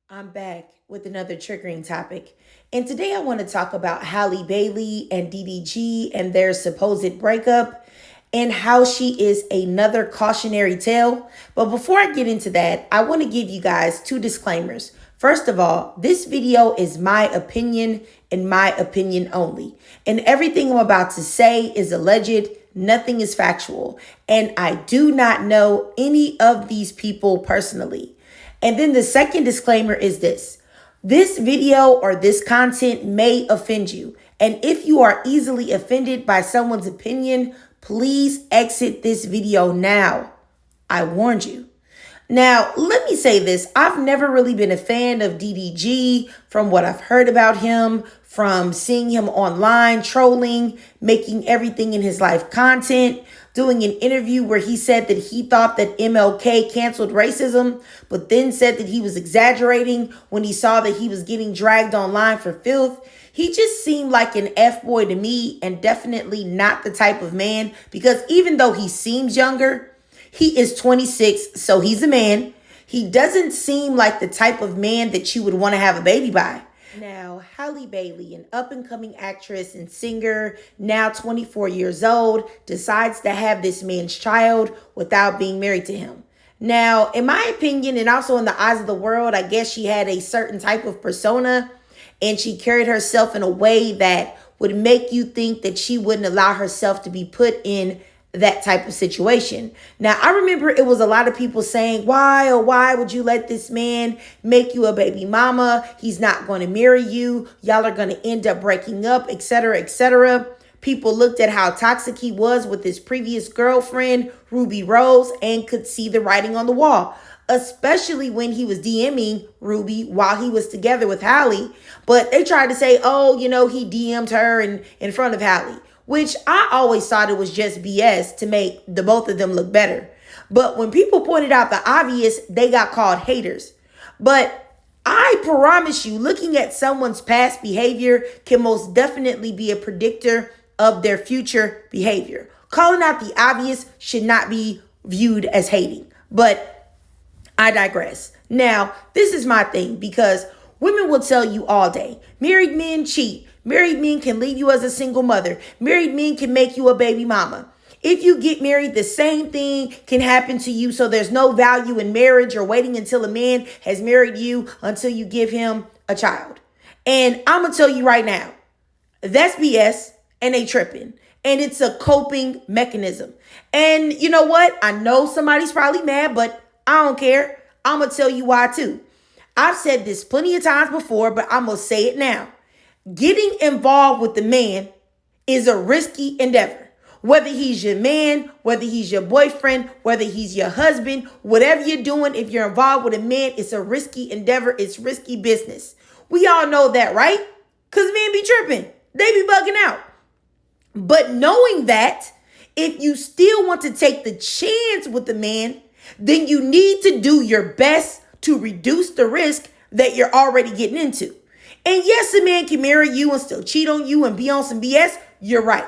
I'm back with another triggering topic. And today I want to talk about Halle Bailey and DDG and their supposed breakup and how she is another cautionary tale. But before I get into that, I want to give you guys two disclaimers. First of all, this video is my opinion and my opinion only. And everything I'm about to say is alleged. Nothing is factual. And I do not know any of these people personally. And then the second disclaimer is this video or this content may offend you. And if you are easily offended by someone's opinion, please exit this video now. I warned you. Now, let me say this. I've never really been a fan of DDG from what I've heard about him, from seeing him online trolling, making everything in his life content, doing an interview where he said that he thought that MLK canceled racism, but then said that he was exaggerating when he saw that he was getting dragged online for filth. He just seemed like an F-boy to me and definitely not the type of man because even though he seems younger, he is 26, so he's a man. He doesn't seem like the type of man that you would want to have a baby by. Now, Halle Bailey, an up-and-coming actress and singer, now 24 years old, decides to have this man's child without being married to him. Now, in my opinion, and also in the eyes of the world, I guess she had a certain type of persona, and she carried herself in a way that would make you think that she wouldn't allow herself to be put in that type of situation. Now, I remember it was a lot of people saying, why, oh, why would you let this man make you a baby mama? He's not going to marry you. Y'all are going to end up breaking up, etc., etc. People looked at how toxic he was with his previous girlfriend, Ruby Rose, and could see the writing on the wall, especially when he was DMing Ruby while he was together with Halle. But they tried to say, oh, he DM'd her in front of Halle, which I always thought it was just BS to make the both of them look better. But when people pointed out the obvious, they got called haters. But I promise you, looking at someone's past behavior can most definitely be a predictor of their future behavior. Calling out the obvious should not be viewed as hating. But I digress. Now, this is my thing because women will tell you all day, married men cheat. Married men can leave you as a single mother. Married men can make you a baby mama. If you get married, the same thing can happen to you. So there's no value in marriage or waiting until a man has married you until you give him a child. And I'm going to tell you right now, that's BS and they tripping. And it's a coping mechanism. And you know what? I know somebody's probably mad, but I don't care. I'm going to tell you why too. I've said this plenty of times before, but I'm going to say it now. Getting involved with the man is a risky endeavor. Whether he's your man, whether he's your boyfriend, whether he's your husband, whatever you're doing, if you're involved with a man, it's a risky endeavor. It's risky business. We all know that, right? Because men be tripping. They be bugging out. But knowing that, if you still want to take the chance with the man, then you need to do your best to reduce the risk that you're already getting into. And yes, a man can marry you and still cheat on you and be on some BS. You're right.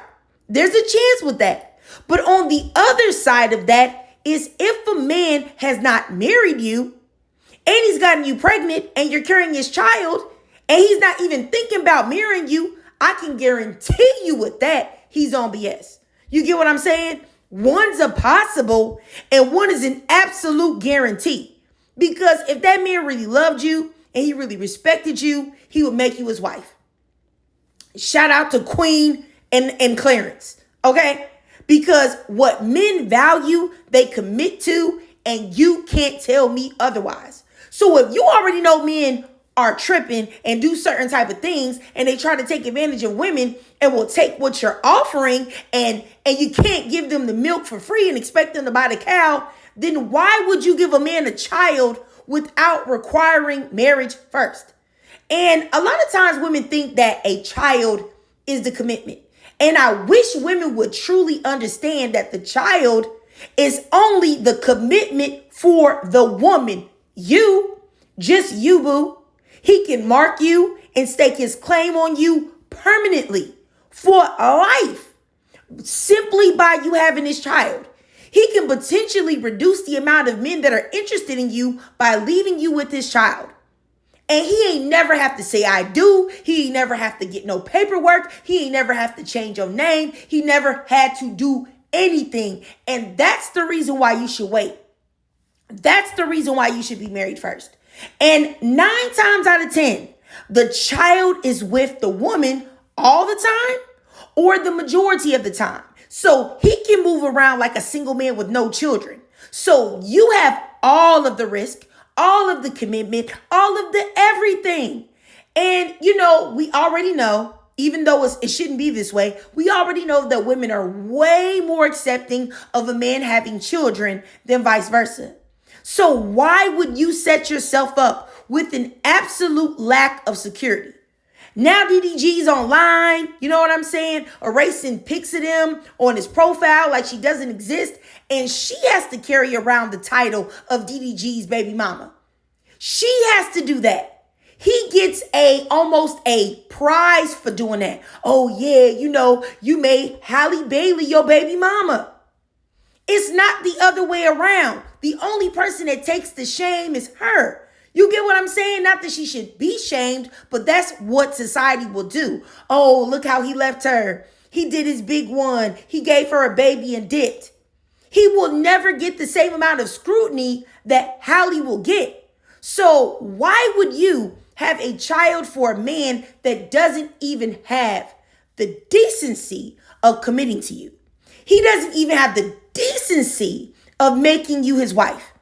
There's a chance with that. But on the other side of that is if a man has not married you and he's gotten you pregnant and you're carrying his child and he's not even thinking about marrying you, I can guarantee you with that, he's on BS. You get what I'm saying? One's a possible and one is an absolute guarantee. Because if that man really loved you and he really respected you, he would make you his wife. Shout out to Queen and Clarence, okay? Because what men value, they commit to, and you can't tell me otherwise. So if you already know men are tripping and do certain type of things, and they try to take advantage of women and will take what you're offering, and you can't give them the milk for free and expect them to buy the cow, then why would you give a man a child without requiring marriage first? And a lot of times women think that a child is the commitment. And I wish women would truly understand that the child is only the commitment for the woman. You, just you, boo. He can mark you and stake his claim on you permanently for life simply by you having this child. He can potentially reduce the amount of men that are interested in you by leaving you with this child. And he ain't never have to say I do. He ain't never have to get no paperwork. He ain't never have to change your name. He never had to do anything. And that's the reason why you should wait. That's the reason why you should be married first. And 9 times out of 10, the child is with the woman all the time or the majority of the time. So he can move around like a single man with no children. So you have all of the risk, all of the commitment, all of the everything. And, we already know, even though it shouldn't be this way, we already know that women are way more accepting of a man having children than vice versa. So why would you set yourself up with an absolute lack of security? Now DDG's online, you know what I'm saying? Erasing pics of him on his profile like she doesn't exist. And she has to carry around the title of DDG's baby mama. She has to do that. He gets almost a prize for doing that. Oh yeah, you made Halle Bailey your baby mama. It's not the other way around. The only person that takes the shame is her. You get what I'm saying? Not that she should be shamed, but that's what society will do. Oh, look how he left her. He did his big one. He gave her a baby and dipped. He will never get the same amount of scrutiny that Halle will get. So why would you have a child for a man that doesn't even have the decency of committing to you? He doesn't even have the decency of making you his wife.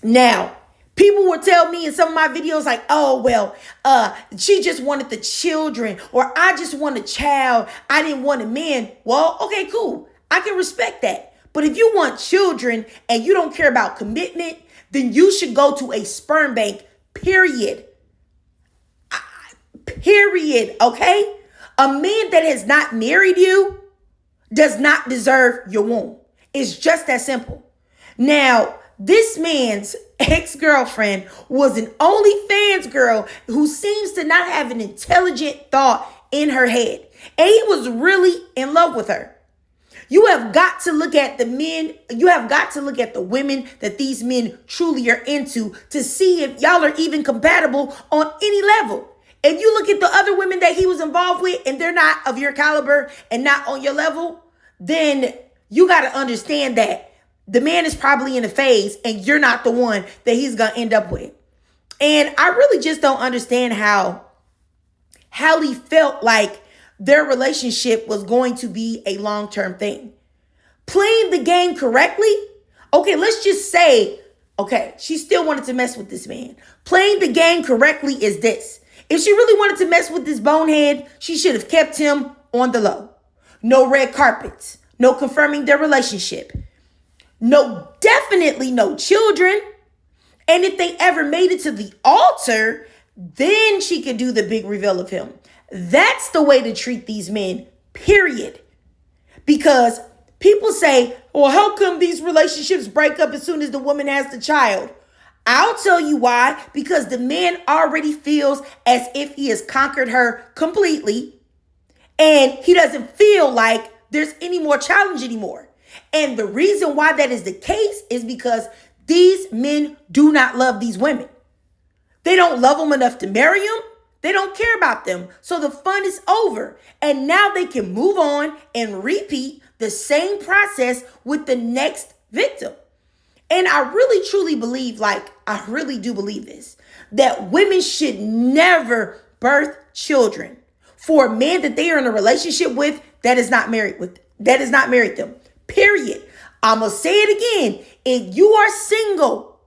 Now, people will tell me in some of my videos like, oh, well, she just wanted the children, or I just want a child. I didn't want a man. Well, okay, cool. I can respect that. But if you want children and you don't care about commitment, then you should go to a sperm bank, period. Period, okay? A man that has not married you does not deserve your womb. It's just that simple. Now, this man's ex-girlfriend was an OnlyFans girl who seems to not have an intelligent thought in her head. And he was really in love with her. You have got to look at the men. You have got to look at the women that these men truly are into to see if y'all are even compatible on any level. If you look at the other women that he was involved with and they're not of your caliber and not on your level, then you got to understand that the man is probably in a phase and you're not the one that he's going to end up with. And I really just don't understand how Halle felt like their relationship was going to be a long-term thing. Playing the game correctly, okay, let's just say, okay, she still wanted to mess with this man. Playing the game correctly is this. If she really wanted to mess with this bonehead, she should have kept him on the low. No red carpets, no confirming their relationship. No, definitely no children. And if they ever made it to the altar, then she could do the big reveal of him. That's the way to treat these men, period. Because people say, well, how come these relationships break up as soon as the woman has the child? I'll tell you why. Because the man already feels as if he has conquered her completely. And he doesn't feel like there's any more challenge anymore. And the reason why that is the case is because these men do not love these women. They don't love them enough to marry them. They don't care about them. So the fun is over. And now they can move on and repeat the same process with the next victim. And I really, truly believe, I really do believe this, that women should never birth children for a man that they are in a relationship with that is not married them. Period. I'm going to say it again. If you are single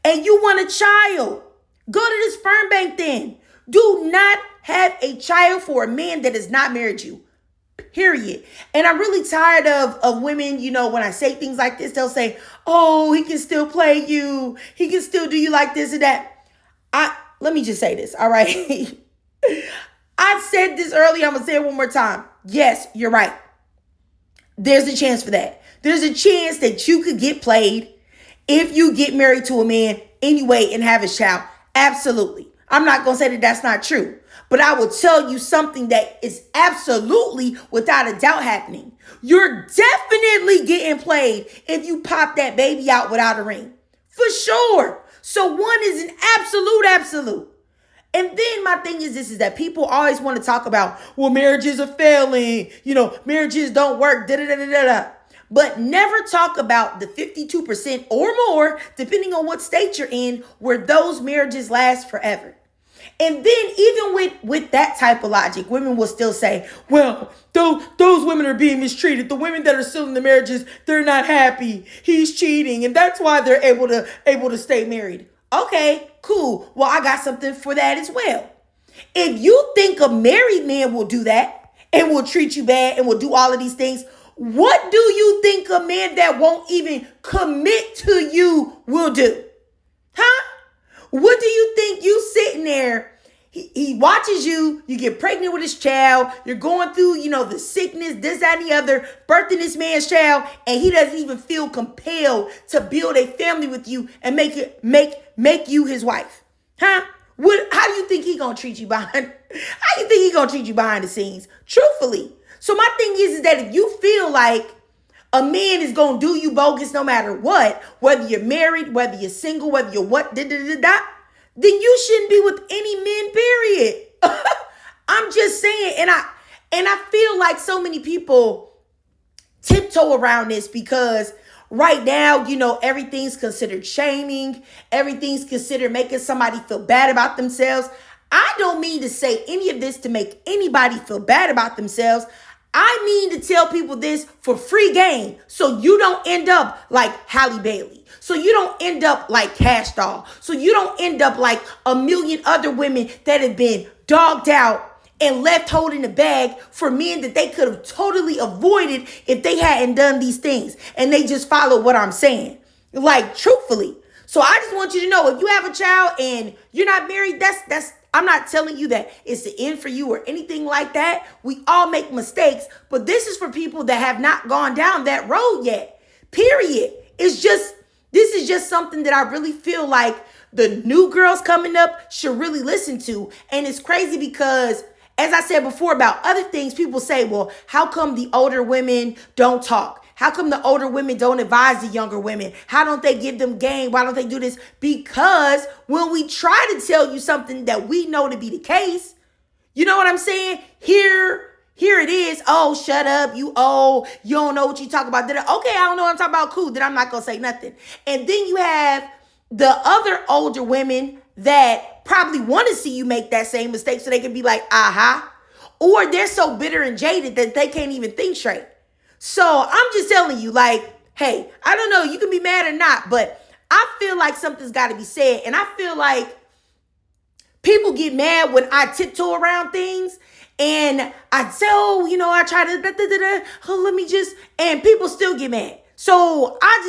and you want a child, go to the sperm bank then. Do not have a child for a man that is not married you. Period. And I'm really tired of women, when I say things like this, they'll say, oh, he can still play you. He can still do you like this and that. Let me just say this, all right? I said this earlier. I'm going to say it one more time. Yes, you're right. There's a chance for that. There's a chance that you could get played if you get married to a man anyway and have a child. Absolutely. I'm not going to say that that's not true, but I will tell you something that is absolutely without a doubt happening. You're definitely getting played if you pop that baby out without a ring. For sure. So one is an absolute. And then my thing is this, is that people always want to talk about, well, marriages are failing, marriages don't work, da da da da da. But never talk about the 52% or more, depending on what state you're in, where those marriages last forever. And then even with that type of logic, women will still say, well, those women are being mistreated. The women that are still in the marriages, they're not happy. He's cheating. And that's why they're able to stay married. Okay, cool. Well, I got something for that as well. If you think a married man will do that and will treat you bad and will do all of these things, what do you think a man that won't even commit to you will do? Huh? What do you think? You sitting there, he watches you, you get pregnant with his child, you're going through, the sickness, this, that, and the other, birthing this man's child, and he doesn't even feel compelled to build a family with you and make you his wife. Huh? How do you think he gonna treat you behind? How do you think he gonna treat you behind the scenes? Truthfully. So my thing is that if you feel like a man is going to do you bogus no matter what, whether you're married, whether you're single, whether you're what, then you shouldn't be with any men, period. I'm just saying. And I feel like so many people tiptoe around this because right now, everything's considered shaming. Everything's considered making somebody feel bad about themselves. I don't mean to say any of this to make anybody feel bad about themselves. I mean to tell people this for free game so you don't end up like Halle Bailey. So you don't end up like Cash Doll. So you don't end up like a million other women that have been dogged out and left holding the bag for men that they could have totally avoided if they hadn't done these things. And they just follow what I'm saying. Like, truthfully. So I just want you to know, if you have a child and you're not married, I'm not telling you that it's the end for you or anything like that. We all make mistakes, but this is for people that have not gone down that road yet. Period. This is just something that I really feel like the new girls coming up should really listen to. And it's crazy because, as I said before about other things, people say, well, how come the older women don't talk? How come the older women don't advise the younger women? How don't they give them game? Why don't they do this? Because when we try to tell you something that we know to be the case, you know what I'm saying? Here it is. Oh, shut up. You don't know what you talk about. Okay, I don't know what I'm talking about. Cool. Then I'm not going to say nothing. And then you have the other older women that probably want to see you make that same mistake so they can be like, aha. Or they're so bitter and jaded that they can't even think straight. So I'm just telling you, like, hey, I don't know, you can be mad or not, but I feel like something's got to be said. And I feel like people get mad when I tiptoe around things and I say, I try to, and people still get mad. So I'm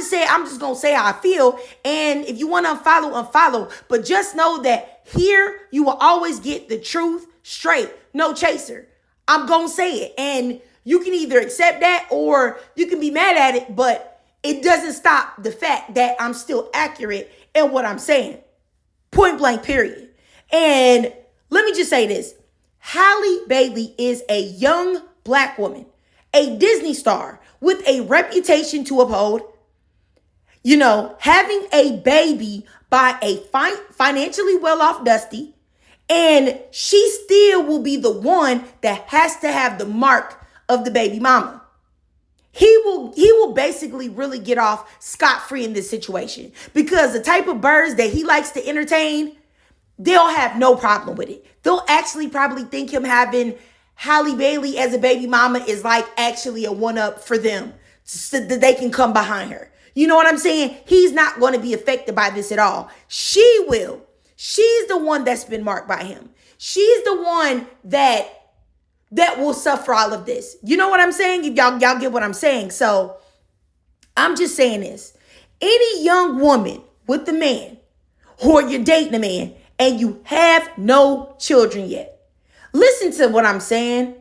just going to say how I feel. And if you want to unfollow. But just know that here you will always get the truth straight. No chaser. I'm going to say it. And you can either accept that or you can be mad at it, but it doesn't stop the fact that I'm still accurate in what I'm saying. Point blank, period. And let me just say this. Halle Bailey is a young black woman, a Disney star with a reputation to uphold. Having a baby by a financially well-off Dusty, and she still will be the one that has to have the mark of the baby mama. He will basically really get off scot-free in this situation because the type of birds that he likes to entertain, they'll have no problem with it. They'll actually probably think him having Halle Bailey as a baby mama is like actually a one-up for them so that they can come behind her. You know what I'm saying? He's not going to be affected by this at all. She will. She's the one that's been marked by him. She's the one that will suffer all of this. You know what I'm saying? If y'all get what I'm saying. So I'm just saying this. Any young woman with a man or you're dating a man and you have no children yet, listen to what I'm saying.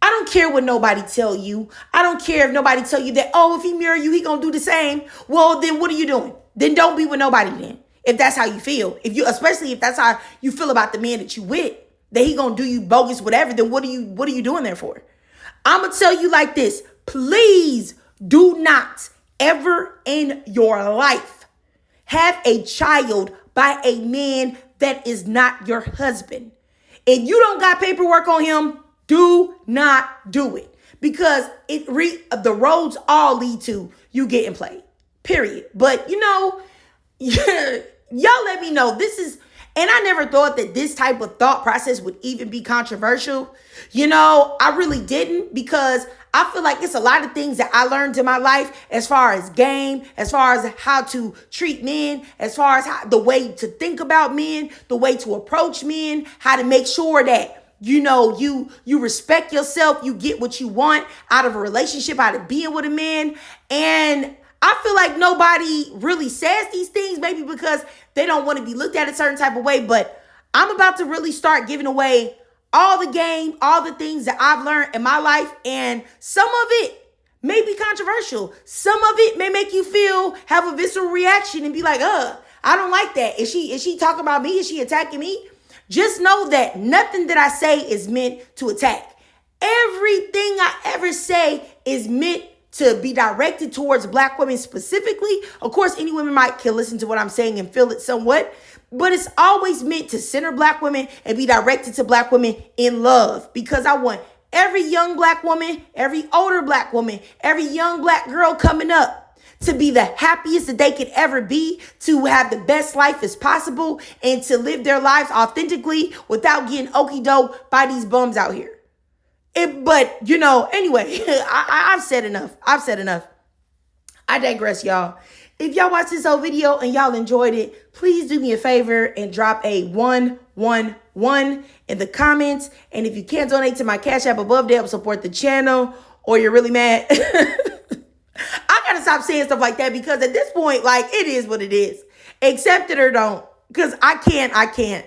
I don't care what nobody tell you. I don't care if nobody tell you that, if he marry you, he gonna do the same. Well, then what are you doing? Then don't be with nobody then. If that's how you feel. Especially if that's how you feel about the man that you with, that he gonna do you bogus, whatever, then what are you doing there for? I'm gonna tell you like this. Please do not ever in your life have a child by a man that is not your husband. If you don't got paperwork on him, do not do it. Because the roads all lead to you getting played. Period. But y'all let me know. And I never thought that this type of thought process would even be controversial. I really didn't, because I feel like it's a lot of things that I learned in my life as far as game, as far as how to treat men, as far as the way to think about men, the way to approach men, how to make sure that you respect yourself, you get what you want out of a relationship, out of being with a man. And I feel like nobody really says these things, maybe because they don't want to be looked at a certain type of way. But I'm about to really start giving away all the game, all the things that I've learned in my life. And some of it may be controversial. Some of it may make you have a visceral reaction and be like, I don't like that. Is she talking about me? Is she attacking me? Just know that nothing that I say is meant to attack. Everything I ever say is meant to be directed towards Black women specifically. Of course, any women can listen to what I'm saying and feel it somewhat, but it's always meant to center Black women and be directed to Black women in love, because I want every young Black woman, every older Black woman, every young Black girl coming up to be the happiest that they could ever be, to have the best life as possible, and to live their lives authentically without getting okie doke by these bums out here. Anyway, I've said enough. I digress, y'all. If y'all watched this whole video and y'all enjoyed it, please do me a favor and drop a 111 in the comments. And if you can't donate to my Cash App above to help support the channel, or you're really mad, I gotta stop saying stuff like that, because at this point, it is what it is. Accept it or don't, because I can't.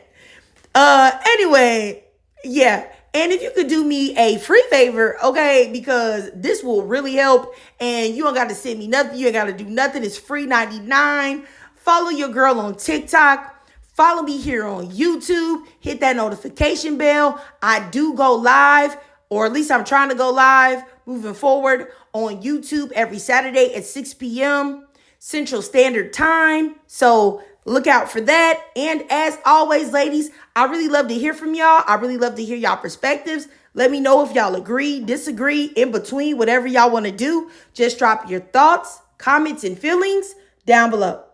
Anyway, yeah. And if you could do me a free favor, okay, because this will really help, and you don't got to send me nothing. You ain't got to do nothing. It's free 99. Follow your girl on TikTok. Follow me here on YouTube. Hit that notification bell. I do go live, or at least I'm trying to go live moving forward on YouTube every Saturday at 6 p.m. Central Standard Time. So look out for that. And as always, ladies, I really love to hear from y'all. I really love to hear y'all perspectives. Let me know if y'all agree, disagree, in between, whatever y'all want to do. Just drop your thoughts, comments, and feelings down below.